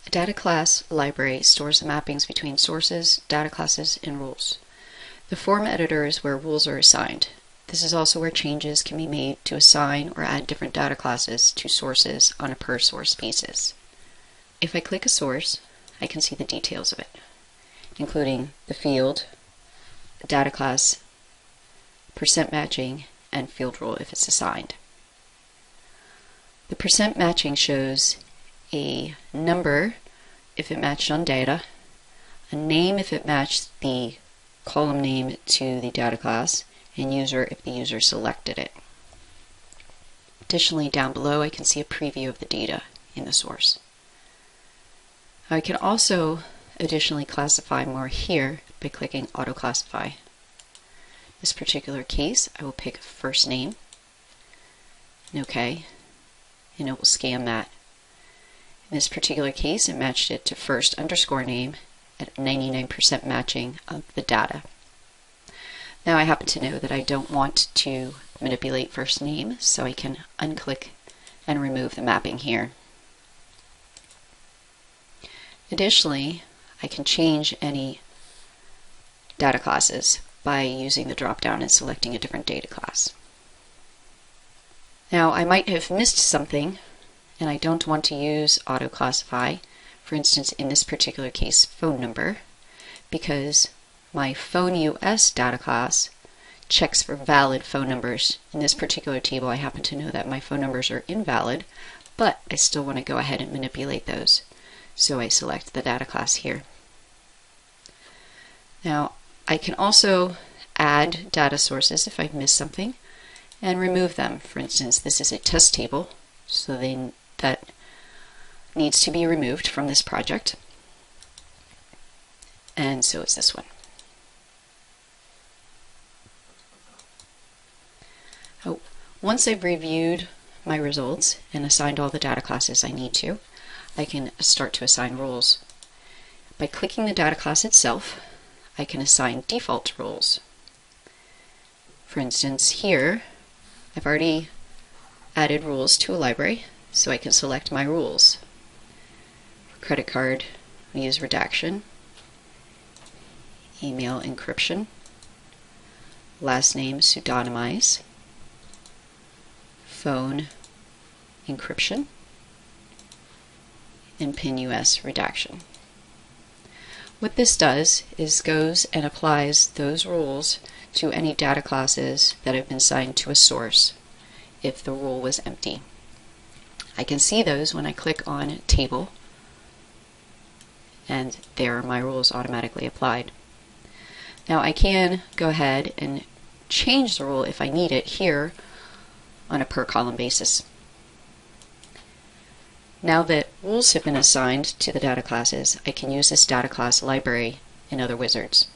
A data class library stores the mappings between sources, data classes, and rules. The form editor is where rules are assigned. This is also where changes can be made to assign or add different data classes to sources on a per source basis. If I click a source, I can see the details of it, including the field, the data class, percent matching, and field rule if it's assigned. The percent matching shows a number if it matched on data, a name if it matched the column name to the data class, and user if the user selected it. Additionally, down below I can see a preview of the data in the source. I can also additionally classify more here by clicking Auto Classify. In this particular case, I will pick first name, and OK, and it will scan that. In this particular case, it matched it to first underscore name at 99% matching of the data. Now I happen to know that I don't want to manipulate first name, so I can unclick and remove the mapping here. Additionally, I can change any data classes by using the drop-down and selecting a different data class. Now I might have missed something and I don't want to use auto classify, for instance in this particular case phone number, because my phone US data class checks for valid phone numbers. In this particular table I happen to know that my phone numbers are invalid, but I still want to go ahead and manipulate those. So I select the data class here. Now I can also add data sources if I've missed something and remove them. For instance, this is a test table, so that needs to be removed from this project, and so is this one. Once I've reviewed my results and assigned all the data classes I need to, I can start to assign rules. By clicking the data class itself, I can assign default rules. For instance, here I've already added rules to a library, so I can select my rules. For credit card, we use redaction, email encryption, last name pseudonymize, phone encryption, and PIN US redaction. What this does is goes and applies those rules to any data classes that have been assigned to a source if the rule was empty. I can see those when I click on Table, and there are my rules automatically applied. Now I can go ahead and change the rule if I need it here on a per column basis. Now that rules have been assigned to the data classes, I can use this data class library in other wizards.